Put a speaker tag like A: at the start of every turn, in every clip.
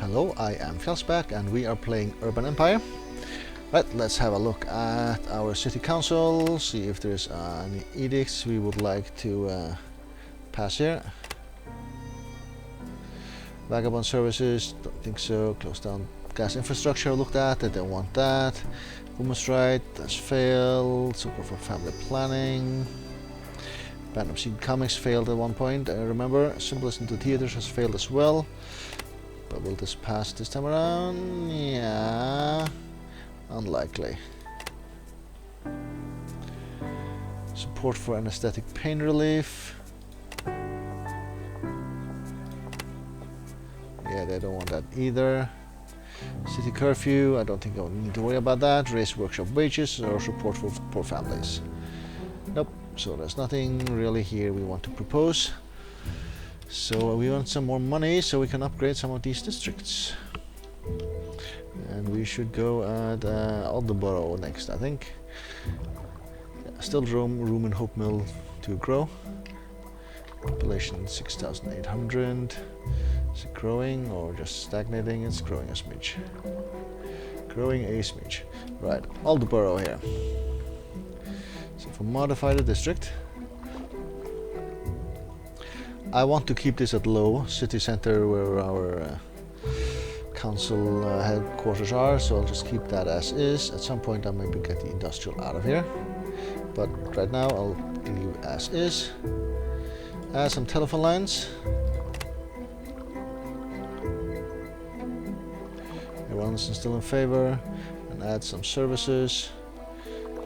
A: Hello, I am Fjallsback and we are playing Urban Empire. Right, let's have a look at our city council, see if there's any edicts we would like to pass here. Vagabond services, don't think so. Close down gas infrastructure, looked at, they don't want that. Women's right, that's failed. Support for family planning. Ban of Seed Comics failed at one point, I remember. Symbolism to theaters has failed as well. But will this pass this time around? Yeah, unlikely. Support for anesthetic pain relief. Yeah, they don't want that either. City curfew, I don't think I need to worry about that. Raise workshop wages or support for poor families. Nope, so there's nothing really here we want to propose. So we want some more money so we can upgrade some of these districts. And we should go at Aldeboro next, I think. Yeah, still room in Hope Mill to grow. Population 6,800. Is it growing or just stagnating? It's growing a smidge. Growing a smidge. Right, Aldeboro here. So for modify the district, I want to keep this at low, city center where our council headquarters are, so I'll just keep that as is. At some point I'll maybe get the industrial out of here, but right now I'll leave as is. Add some telephone lines. Everyone's still in favor. And add some services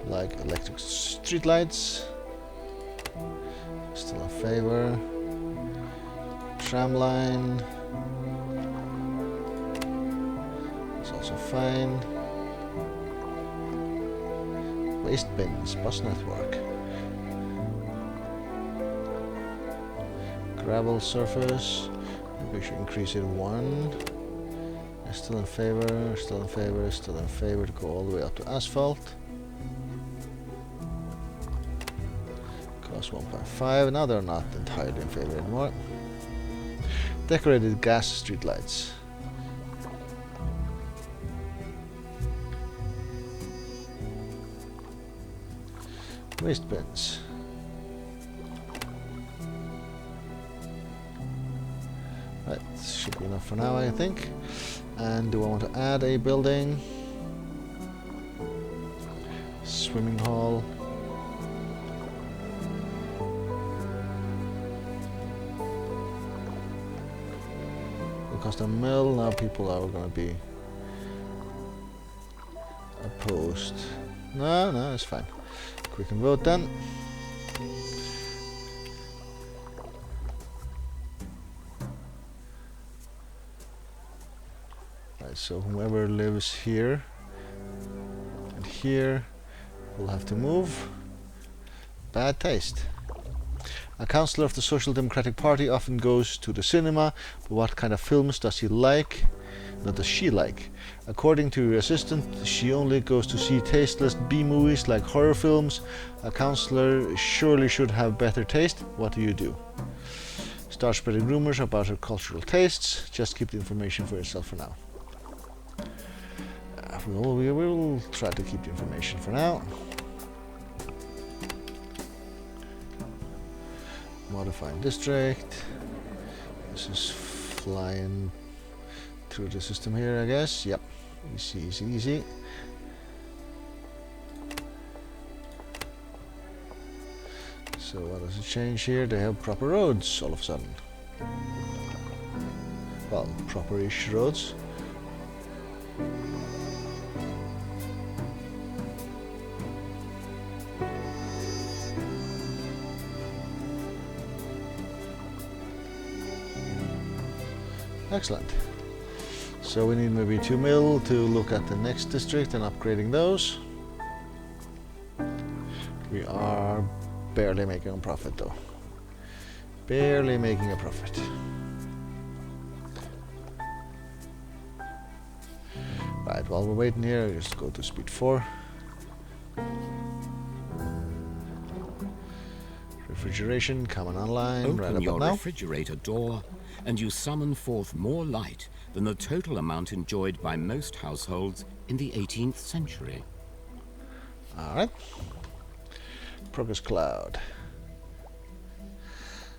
A: like electric streetlights. Still in favor. Tram line. It's also fine. Waste bins, bus network. Gravel surface. Maybe we should increase it 1. Still in favor, still in favor, still in favor to go all the way up to asphalt. Cost 1.5. Now they're not entirely in favor anymore. Decorated gas streetlights. Waste bins. Right, this should be enough for now, I think. And do I want to add a building? Swimming hall. Cost a mill. Now people are going to be opposed. No, it's fine. Quick and vote then. Right, so whoever lives here and here will have to move. Bad taste. A councillor of the Social Democratic Party often goes to the cinema, but what kind of films does he like? What does she like? According to your assistant, she only goes to see tasteless B-movies like horror films. A councillor surely should have better taste. What do you do? Start spreading rumors about her cultural tastes. Just keep the information for yourself for now. We will try to keep the information for now. Modifying district. This is flying through the system here, I guess. Yep. Easy. So what does it change here? They have proper roads all of a sudden. Well, proper-ish roads. Excellent. So we need maybe 2 mil to look at the next district and upgrading those. We are barely making a profit though. Barely making a profit. Right, while we're waiting here, just go to speed 4. Refrigeration coming online right
B: Open
A: about
B: your
A: now.
B: refrigerator door and you summon forth more light than the total amount enjoyed by most households in the 18th century.
A: Alright. Progress cloud.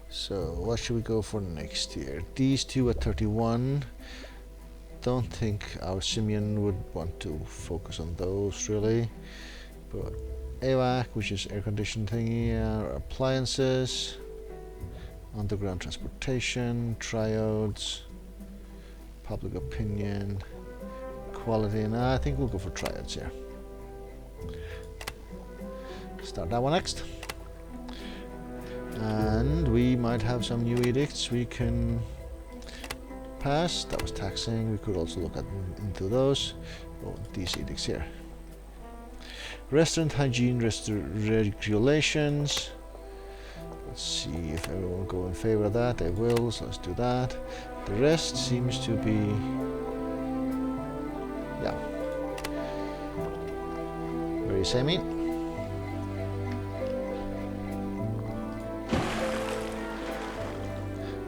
A: So what should we go for next here? These two at 31. Don't think our Simeon would want to focus on those really. But AVAC, which is air conditioning thingy, appliances, underground transportation, triodes, public opinion, quality, and I think we'll go for triodes here. Start that one next. And we might have some new edicts we can pass. That was taxing. We could also look at into those. Oh, these edicts here. Restaurant hygiene regulations. Let's see if everyone will go in favor of that. They will, so let's do that. The rest seems to be, yeah, very samey.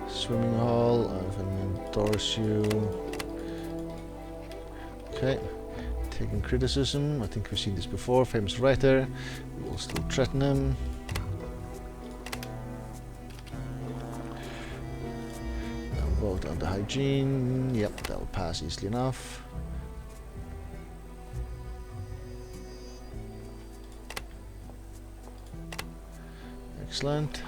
A: Swimming hall, I can endorse you. Okay, taking criticism. I think we've seen this before. Famous writer. We will still threaten him. Vote on the hygiene. Yep, that'll pass easily enough. Excellent.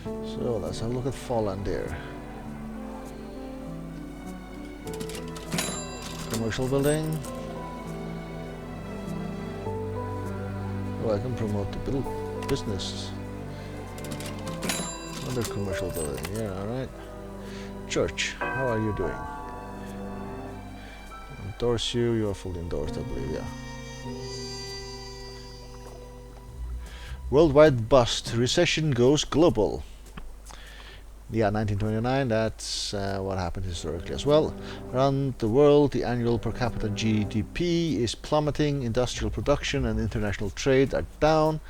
A: So let's have a look at Fallen there. Commercial building. Oh, I can promote the business. Another commercial building, yeah, alright. Church, how are you doing? Endorse you, you are fully endorsed, I believe, yeah. Worldwide bust, recession goes global. Yeah, 1929, that's what happened historically as well. Around the world, the annual per capita GDP is plummeting, industrial production and international trade are down,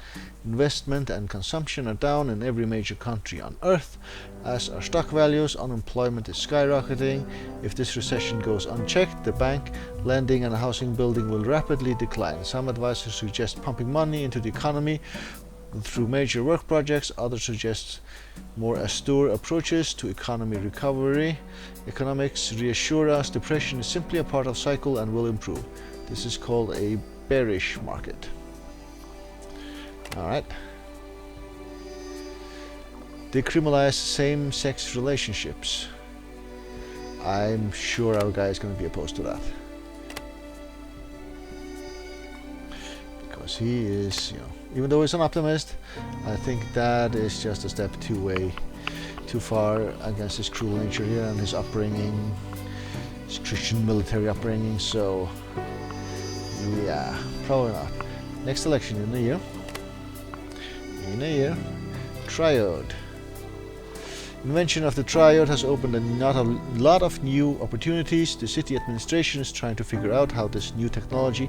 A: investment and consumption are down in every major country on earth, as are stock values, unemployment is skyrocketing. If this recession goes unchecked, the bank, lending and housing building will rapidly decline. Some advisors suggest pumping money into the economy through major work projects, others suggest more austere approaches to economy recovery. Economics reassure us depression is simply a part of cycle and will improve. This is called a bearish market. Alright. Decriminalize same-sex relationships. I'm sure our guy is going to be opposed to that. Because he is, even though he's an optimist, I think that is just a step too far against his cruel nature here and his upbringing, his Christian military upbringing, so yeah, probably not. Next election in a year. Triode. Invention of the triode has opened not a lot of new opportunities. The city administration is trying to figure out how this new technology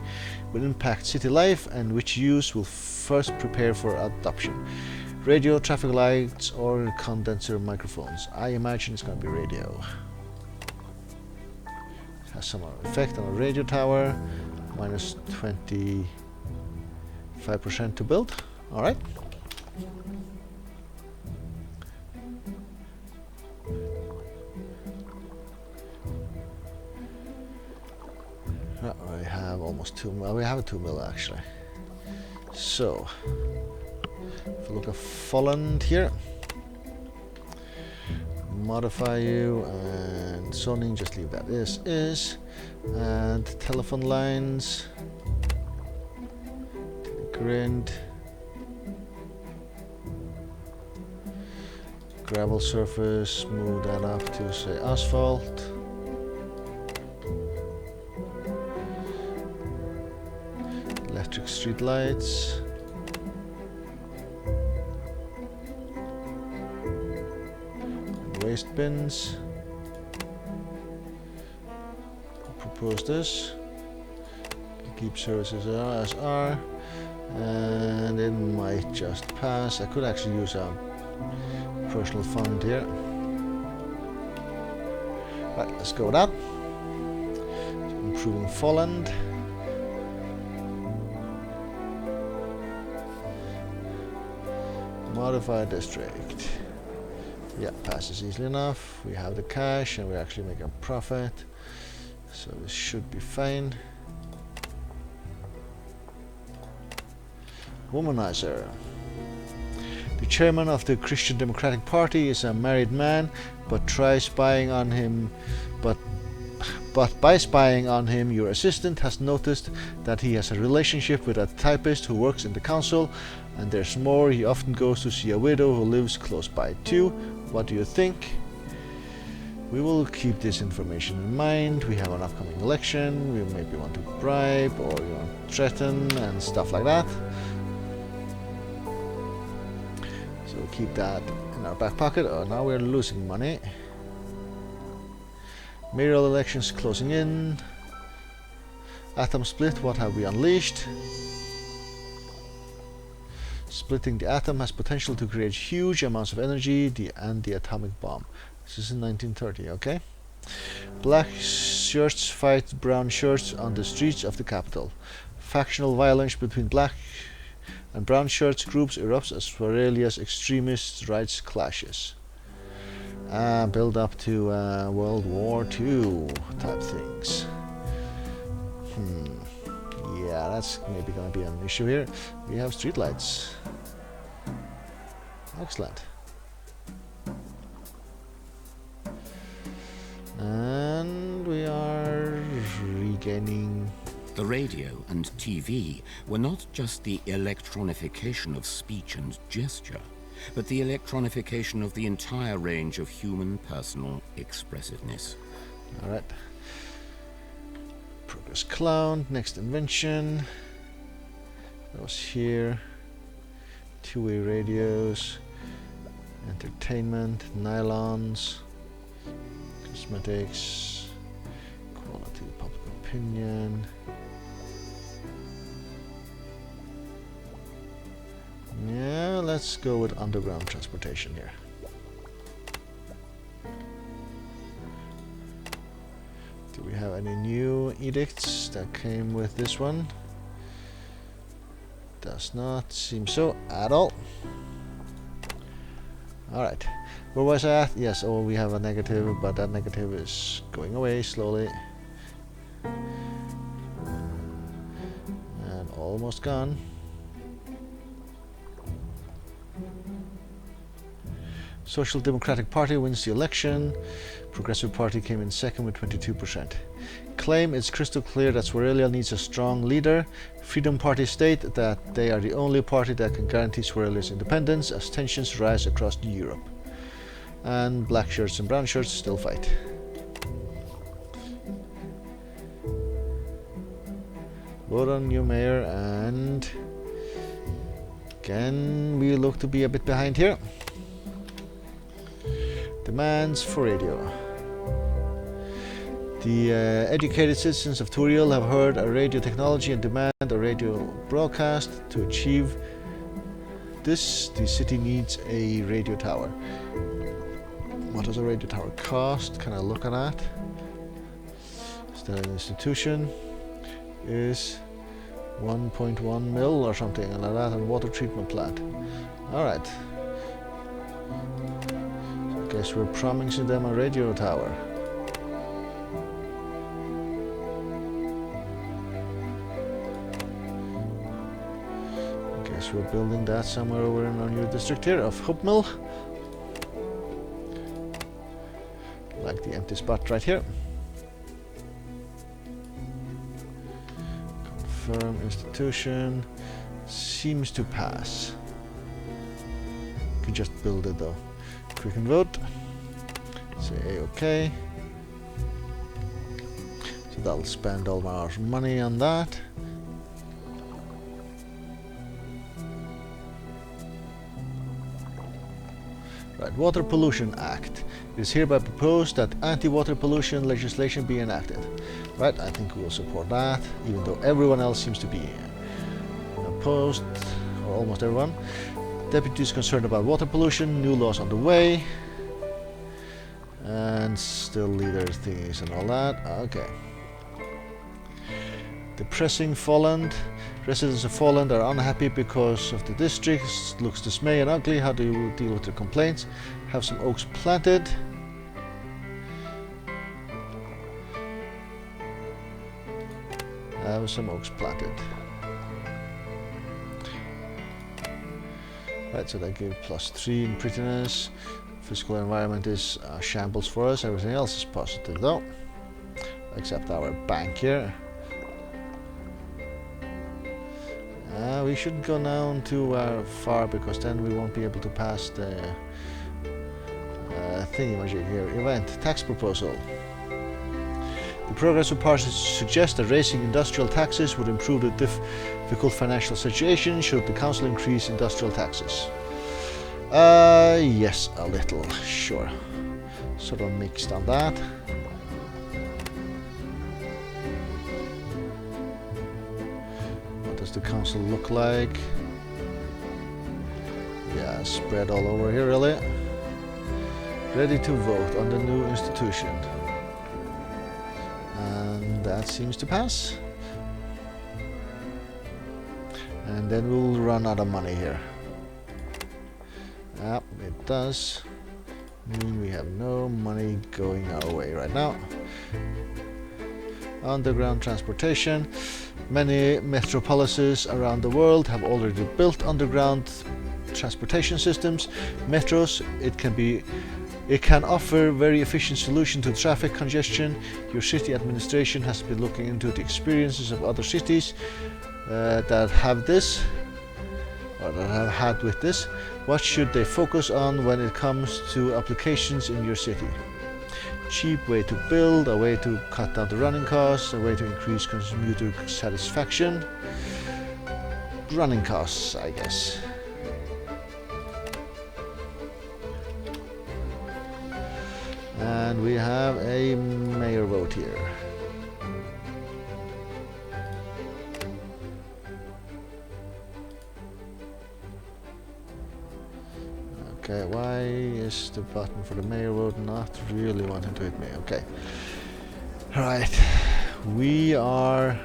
A: will impact city life and which use will first prepare for adoption. Radio, traffic lights, or condenser microphones. I imagine it's going to be radio. It has some effect on a radio tower. Minus 25% to build. Alright. I have almost 2 mil. We have a 2 mil actually. So, if we look at Folland here, modify you and zoning, just leave that as is. And telephone lines, grid, gravel surface, move that up to say asphalt. Electric street lights. Waste bins. Propose this. Keep services as are. And it might just pass. I could actually use a Personal fund here. Right, let's go with that. So improving Folland. Modify district. Yeah, passes easily enough. We have the cash and we actually make a profit. So this should be fine. Womanizer. The chairman of the Christian Democratic Party is a married man, but by spying on him, your assistant has noticed that he has a relationship with a typist who works in the council, and there's more, he often goes to see a widow who lives close by too. What do you think? We will keep this information in mind. We have an upcoming election, we maybe want to bribe or threaten and stuff like that. So we'll keep that in our back pocket. Oh, now we're losing money. Mayoral elections closing in. Atom split, what have we unleashed? Splitting the atom has potential to create huge amounts of energy, and the atomic bomb. This is in 1930, okay? Black shirts fight brown shirts on the streets of the capital. Factional violence between black and brown shirts groups erupts as Varelia's extremist rights clashes. Build up to World War II type things. Yeah, that's maybe going to be an issue here. We have streetlights. Excellent. And we are regaining...
B: The radio and TV were not just the electronification of speech and gesture, but the electronification of the entire range of human personal expressiveness.
A: Alright. Progress cloud, next invention. That was here. Two-way radios. Entertainment, nylons. Cosmetics. Quality, public opinion. Yeah, let's go with underground transportation here. Do we have any new edicts that came with this one? Does not seem so at all. Alright, where was I at? Yes, oh, we have a negative, but that negative is going away slowly. And almost gone. Social Democratic Party wins the election. Progressive Party came in second with 22%. Claim it's crystal clear that Svarelia needs a strong leader. Freedom Party state that they are the only party that can guarantee Svarelia's independence as tensions rise across Europe. And black shirts and brown shirts still fight. Vote on new mayor, and again we look to be a bit behind here. Demands for radio. The educated citizens of Turiel have heard a radio technology and demand a radio broadcast. To achieve this, the city needs a radio tower. What does a radio tower cost? Can I look at that? Standard institution is 1.1 mil or something like that, and water treatment plant. Alright. Guess we're promising them a radio tower. Guess we're building that somewhere over in our new district here of Hopmill. Like the empty spot right here. Confirm institution. Seems to pass. Could just build it though. Quick and vote. Say OK. So that'll spend all our money on that. Right, Water Pollution Act. It is hereby proposed that anti-water pollution legislation be enacted. Right, I think we will support that, even though everyone else seems to be opposed, or almost everyone. Deputies concerned about water pollution, new laws on the way. And still leader thingies and all that. Okay. Depressing Folland. Residents of Folland are unhappy because of the district. Looks dismay and ugly. How do you deal with the complaints? Have some oaks planted. Have some oaks planted. Right, so that gave +3 in prettiness. Physical environment is shambles for us. Everything else is positive though, except our bank here. We shouldn't go down too far because then we won't be able to pass the thingy-majig here. Event tax proposal. The Progressive Party suggests that raising industrial taxes would improve the difficult financial situation. Should the council increase industrial taxes? Yes, a little, sure. Sort of mixed on that. What does the council look like? Yeah, spread all over here, really. Ready to vote on the new institution. And that seems to pass. And then we'll run out of money here. Yep, it does mean we have no money going our way right now. Underground transportation. Many metropolises around the world have already built underground transportation systems. Metros, it can offer very efficient solution to traffic congestion. Your city administration has been looking into the experiences of other cities that have this, or that have had with this. What should they focus on when it comes to applications in your city? Cheap way to build, a way to cut down the running costs, a way to increase commuter satisfaction. Running costs, I guess. And we have a mayor vote here. Okay, why is the button for the mayor vote not really wanting to hit me? Okay. Alright. We are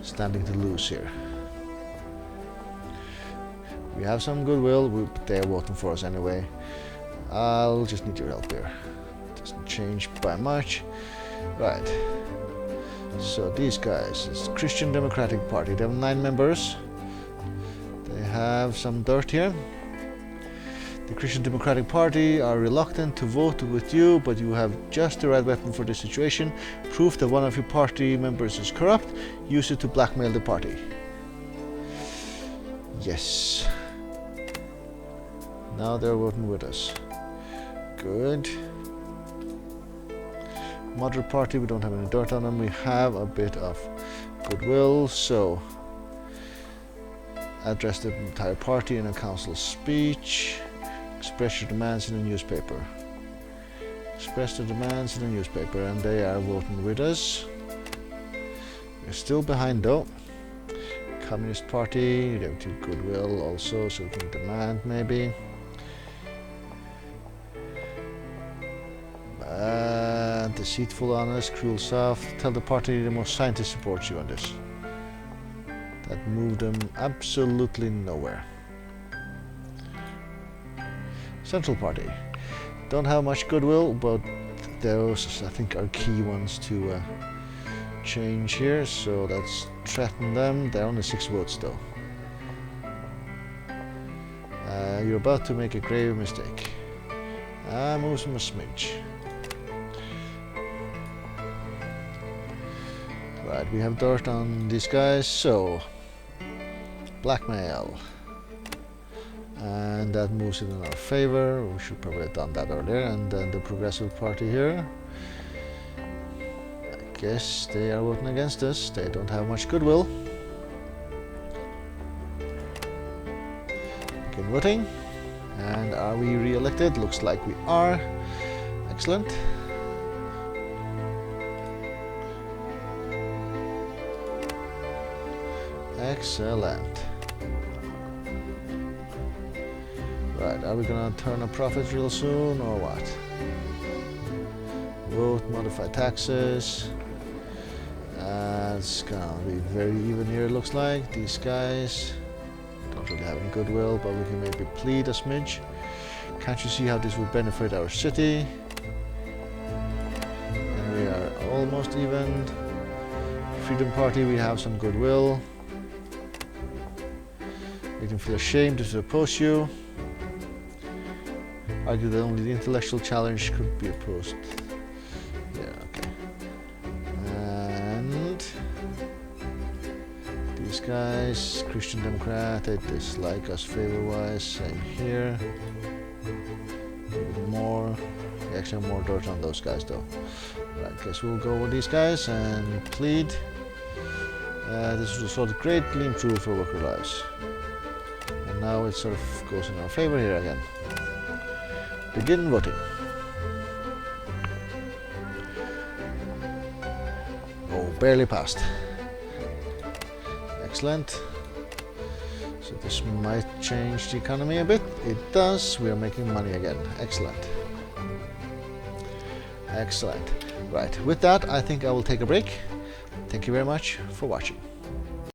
A: standing to lose here. We have some goodwill, they're voting for us anyway. I'll just need your help here. Doesn't change by much. Right. So these guys, it's the Christian Democratic Party. They have 9 members. They have some dirt here. The Christian Democratic Party are reluctant to vote with you, but you have just the right weapon for this situation. Proof that one of your party members is corrupt. Use it to blackmail the party. Yes. Now they're voting with us. Good. Moderate Party, we don't have any dirt on them. We have a bit of goodwill, so address the entire party in a council speech. Express your demands in a newspaper. Express the demands in a newspaper, and they are voting with us. We're still behind though. Communist Party, they have to goodwill also, so we can demand maybe. Deceitful, honest, cruel, soft. Tell the party the most scientists support you on this. That moved them absolutely nowhere. Central Party. Don't have much goodwill, but those I think are key ones to change here, so let's threaten them. They're only 6 votes though. You're about to make a grave mistake. Move them a smidge. Right, we have dirt on these guys, so blackmail. And that moves it in our favor. We should probably have done that earlier. And then the Progressive Party here. I guess they are voting against us. They don't have much goodwill. Begin voting. And are we re-elected? Looks like we are. Excellent. Excellent. Right, are we gonna turn a profit real soon or what? Vote, modify taxes. It's gonna be very even here, it looks like. These guys don't really have any goodwill, but we can maybe plead a smidge. Can't you see how this would benefit our city? And we are almost even. Freedom Party, we have some goodwill. We can feel ashamed to oppose you. Argue that only the intellectual challenge could be opposed. Yeah, okay. And these guys, Christian Democrat, they dislike us favor-wise. Same here. A bit more. We actually have more dirt on those guys though. Right, guess we'll go with these guys and plead. This will sort of greatly improve our worker lives. And now it sort of goes in our favor here again. Begin voting. Oh, barely passed. Excellent. So this might change the economy a bit. It does. We are making money again. Excellent. Excellent. Right, with that, I think I will take a break. Thank you very much for watching.